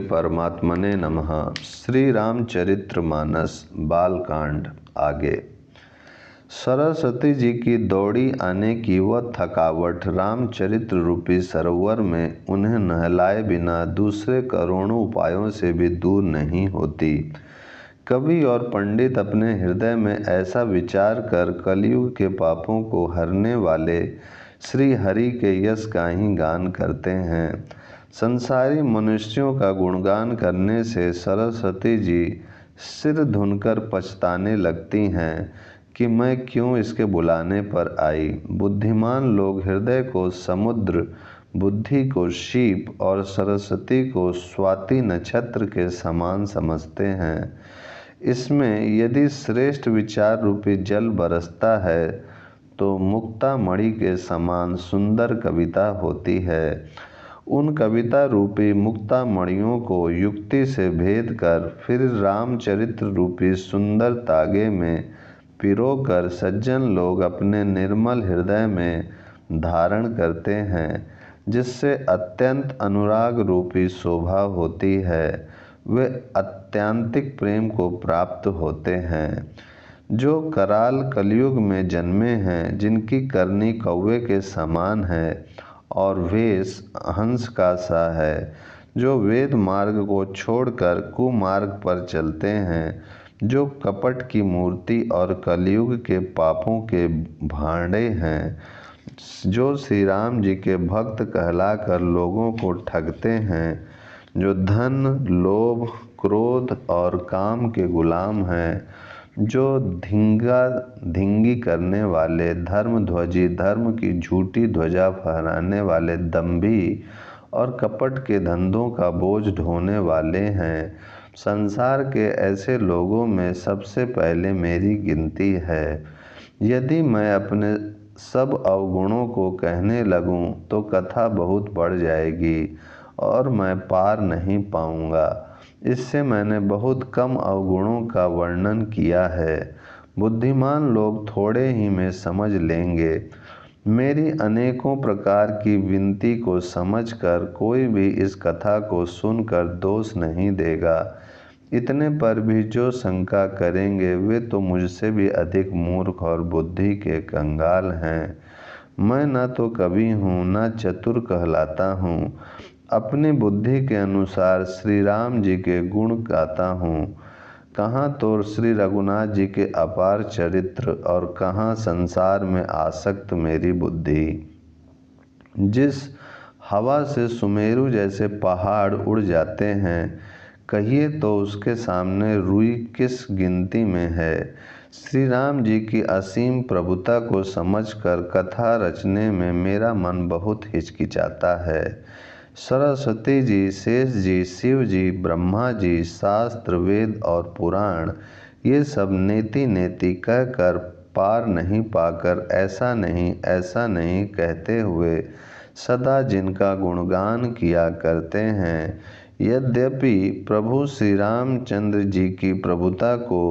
परमात्मने नमः। श्री रामचरितमानस बालकांड आगे। सरस्वती जी की दौड़ी आने की वह थकावट रामचरित्र रूपी सरोवर में उन्हें नहलाए बिना दूसरे करोड़ों उपायों से भी दूर नहीं होती। कवि और पंडित अपने हृदय में ऐसा विचार कर कलयुग के पापों को हरने वाले श्री हरि के यश का ही गान करते हैं। संसारी मनुष्यों का गुणगान करने से सरस्वती जी सिर धुनकर पछताने लगती हैं कि मैं क्यों इसके बुलाने पर आई। बुद्धिमान लोग हृदय को समुद्र, बुद्धि को शीप और सरस्वती को स्वाति नक्षत्र के समान समझते हैं। इसमें यदि श्रेष्ठ विचार रूपी जल बरसता है तो मुक्ता मणि के समान सुंदर कविता होती है। उन कविता रूपी मुक्ता मणियों को युक्ति से भेद कर फिर रामचरित्र रूपी सुंदर तागे में पिरोकर सज्जन लोग अपने निर्मल हृदय में धारण करते हैं, जिससे अत्यंत अनुराग रूपी शोभा होती है। वे अत्यांतिक प्रेम को प्राप्त होते हैं। जो कराल कलयुग में जन्मे हैं, जिनकी करनी कौवे के समान है और वेश हंस का सा है, जो वेद मार्ग को छोड़कर कुमार्ग पर चलते हैं, जो कपट की मूर्ति और कलयुग के पापों के भांडे हैं, जो श्री राम जी के भक्त कहलाकर लोगों को ठगते हैं, जो धन, लोभ, क्रोध और काम के गुलाम हैं, जो धिंगा धिंगी करने वाले, धर्मध्वजी, धर्म की झूठी ध्वजा फहराने वाले दंभी और कपट के धंधों का बोझ ढोने वाले हैं, संसार के ऐसे लोगों में सबसे पहले मेरी गिनती है। यदि मैं अपने सब अवगुणों को कहने लगूं तो कथा बहुत बढ़ जाएगी और मैं पार नहीं पाऊंगा। इससे मैंने बहुत कम अवगुणों का वर्णन किया है। बुद्धिमान लोग थोड़े ही में समझ लेंगे। मेरी अनेकों प्रकार की विनती को समझकर कोई भी इस कथा को सुनकर दोष नहीं देगा। इतने पर भी जो शंका करेंगे वे तो मुझसे भी अधिक मूर्ख और बुद्धि के कंगाल हैं। मैं न तो कवि हूँ न चतुर कहलाता हूँ। अपनी बुद्धि के अनुसार श्री राम जी के गुण गाता हूँ। कहाँ तो श्री रघुनाथ जी के अपार चरित्र और कहाँ संसार में आसक्त मेरी बुद्धि। जिस हवा से सुमेरु जैसे पहाड़ उड़ जाते हैं, कहिए तो उसके सामने रुई किस गिनती में है। श्री राम जी की असीम प्रभुता को समझकर कथा रचने में मेरा मन बहुत हिचकिचाता है। सरस्वती जी, शेष जी, शिव जी, ब्रह्मा जी, शास्त्र, वेद और पुराण ये सब नेति नेति कहकर पार नहीं पाकर ऐसा नहीं कहते हुए सदा जिनका गुणगान किया करते हैं। यद्यपि प्रभु श्री रामचंद्र जी की प्रभुता को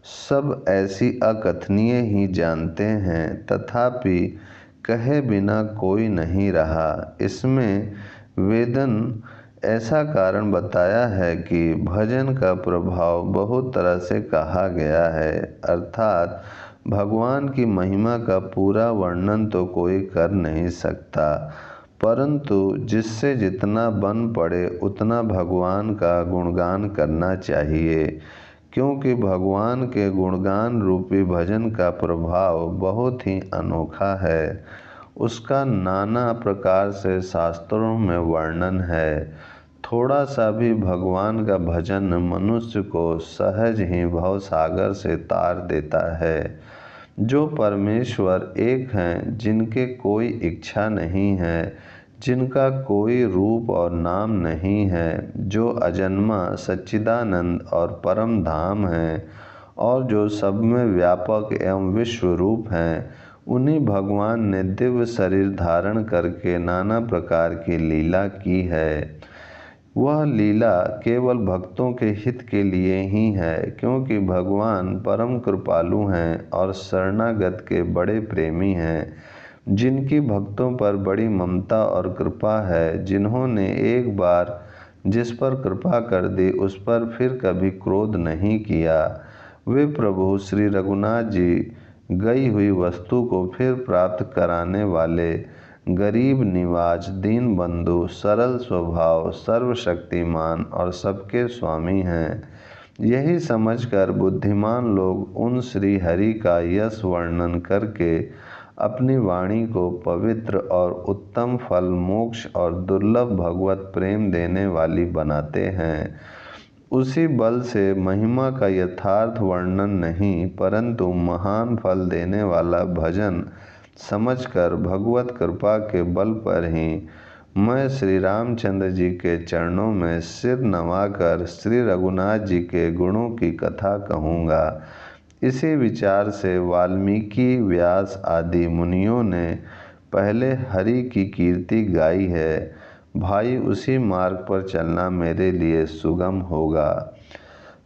सब ऐसी अकथनीय ही जानते हैं, तथापि कहे बिना कोई नहीं रहा। इसमें वेदन ऐसा कारण बताया है कि भजन का प्रभाव बहुत तरह से कहा गया है, अर्थात भगवान की महिमा का पूरा वर्णन तो कोई कर नहीं सकता, परंतु जिससे जितना बन पड़े उतना भगवान का गुणगान करना चाहिए, क्योंकि भगवान के गुणगान रूपी भजन का प्रभाव बहुत ही अनोखा है। उसका नाना प्रकार से शास्त्रों में वर्णन है। थोड़ा सा भी भगवान का भजन मनुष्य को सहज ही भव सागर से तार देता है। जो परमेश्वर एक हैं, जिनके कोई इच्छा नहीं है, जिनका कोई रूप और नाम नहीं है, जो अजन्मा सच्चिदानंद और परम धाम है और जो सब में व्यापक एवं विश्व रूप हैं, उन्हीं भगवान ने दिव्य शरीर धारण करके नाना प्रकार की लीला की है। वह लीला केवल भक्तों के हित के लिए ही है, क्योंकि भगवान परम कृपालु हैं और शरणागत के बड़े प्रेमी हैं, जिनकी भक्तों पर बड़ी ममता और कृपा है, जिन्होंने एक बार जिस पर कृपा कर दी उस पर फिर कभी क्रोध नहीं किया। वे प्रभु श्री रघुनाथ जी गई हुई वस्तु को फिर प्राप्त कराने वाले, गरीब निवाज, दीन बंधु, सरल स्वभाव, सर्वशक्तिमान और सबके स्वामी हैं। यही समझकर बुद्धिमान लोग उन श्री हरि का यश वर्णन करके अपनी वाणी को पवित्र और उत्तम फल, मोक्ष और दुर्लभ भगवत प्रेम देने वाली बनाते हैं। उसी बल से महिमा का यथार्थ वर्णन नहीं, परंतु महान फल देने वाला भजन समझकर भगवत कृपा के बल पर ही मैं श्री रामचंद्र जी के चरणों में सिर नवाकर श्री रघुनाथ जी के गुणों की कथा कहूँगा। इसी विचार से वाल्मीकि, व्यास आदि मुनियों ने पहले हरि की कीर्ति गाई है। भाई, उसी मार्ग पर चलना मेरे लिए सुगम होगा।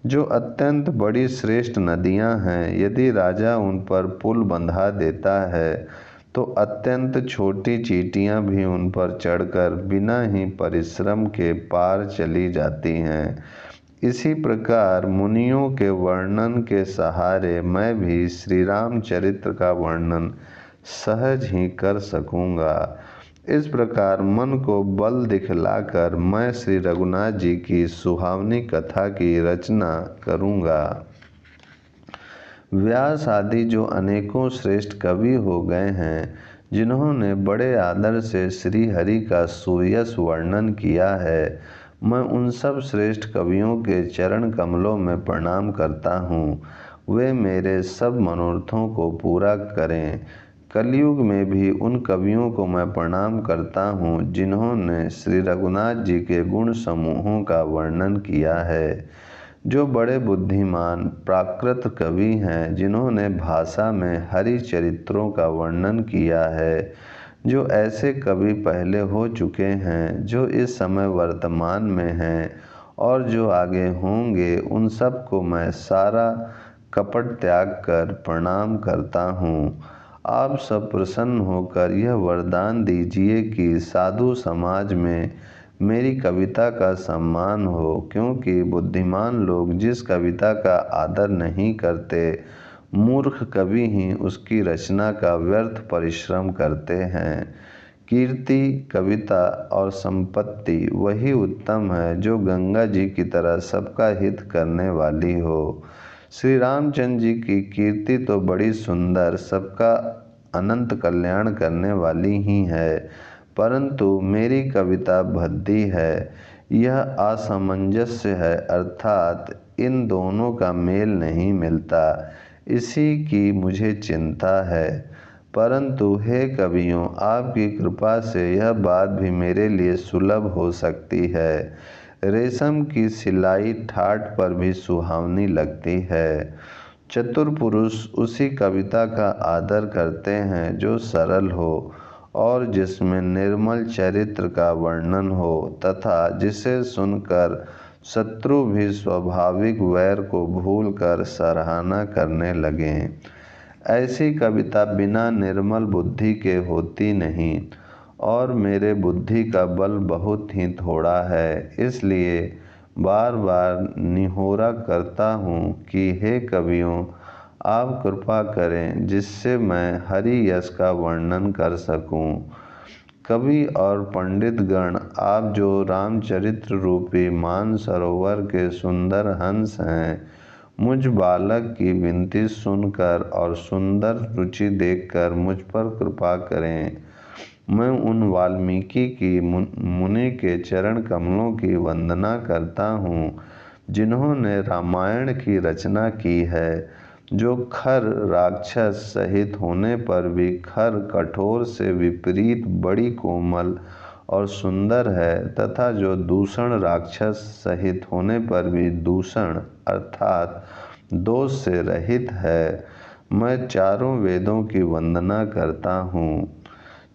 जो अत्यंत बड़ी श्रेष्ठ नदियां हैं, यदि राजा उन पर पुल बंधा देता है तो अत्यंत छोटी चींटियां भी उन पर चढ़कर बिना ही परिश्रम के पार चली जाती हैं। इसी प्रकार मुनियों के वर्णन के सहारे मैं भी श्री रामचरित्र का वर्णन सहज ही कर सकूंगा। इस प्रकार मन को बल दिखलाकर मैं श्री रघुनाथ जी की सुहावनी कथा की रचना करूंगा। व्यास आदि जो अनेकों श्रेष्ठ कवि हो गए हैं, जिन्होंने बड़े आदर से श्री हरि का सुयश वर्णन किया है, मैं उन सब श्रेष्ठ कवियों के चरण कमलों में प्रणाम करता हूँ। वे मेरे सब मनोरथों को पूरा करें। कलयुग में भी उन कवियों को मैं प्रणाम करता हूँ जिन्होंने श्री रघुनाथ जी के गुण समूहों का वर्णन किया है। जो बड़े बुद्धिमान प्राकृत कवि हैं, जिन्होंने भाषा में हरि चरित्रों का वर्णन किया है। जो ऐसे कवि पहले हो चुके हैं, जो इस समय वर्तमान में हैं और जो आगे होंगे, उन सब को मैं सारा कपट त्याग कर प्रणाम करता हूँ। आप सब प्रसन्न होकर यह वरदान दीजिए कि साधु समाज में मेरी कविता का सम्मान हो, क्योंकि बुद्धिमान लोग जिस कविता का आदर नहीं करते, मूर्ख कवि ही उसकी रचना का व्यर्थ परिश्रम करते हैं। कीर्ति, कविता और संपत्ति वही उत्तम है जो गंगा जी की तरह सबका हित करने वाली हो। श्री रामचंद्र जी की कीर्ति तो बड़ी सुंदर, सबका अनंत कल्याण करने वाली ही है, परंतु मेरी कविता भद्दी है। यह असमंजस्य है, अर्थात इन दोनों का मेल नहीं मिलता। इसी की मुझे चिंता है। परंतु हे कवियों, आपकी कृपा से यह बात भी मेरे लिए सुलभ हो सकती है। रेशम की सिलाई ठाठ पर भी सुहावनी लगती है। चतुर पुरुष उसी कविता का आदर करते हैं जो सरल हो और जिसमें निर्मल चरित्र का वर्णन हो, तथा जिसे सुनकर शत्रु भी स्वाभाविक वैर को भूलकर सराहना करने लगें। ऐसी कविता बिना निर्मल बुद्धि के होती नहीं, और मेरे बुद्धि का बल बहुत ही थोड़ा है। इसलिए बार बार निहोरा करता हूँ कि हे कवियों, आप कृपा करें जिससे मैं हरि यश का वर्णन कर सकूं। कवि और पंडित गण, आप जो रामचरित्र रूपी मानसरोवर के सुंदर हंस हैं, मुझ बालक की विनती सुनकर और सुंदर रुचि देखकर मुझ पर कृपा करें। मैं उन वाल्मीकि की मुनि के चरण कमलों की वंदना करता हूँ जिन्होंने रामायण की रचना की है। जो खर राक्षस सहित होने पर भी खर कठोर से विपरीत बड़ी कोमल और सुंदर है, तथा जो दूषण राक्षस सहित होने पर भी दूषण अर्थात दोष से रहित है। मैं चारों वेदों की वंदना करता हूँ।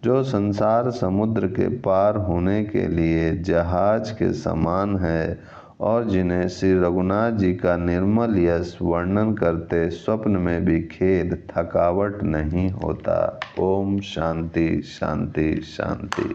जो संसार समुद्र के पार होने के लिए जहाज के समान है और जिन्हें श्री रघुनाथ जी का निर्मल यश वर्णन करते स्वप्न में भी खेद, थकावट नहीं होता। ओम शांति शांति शांति।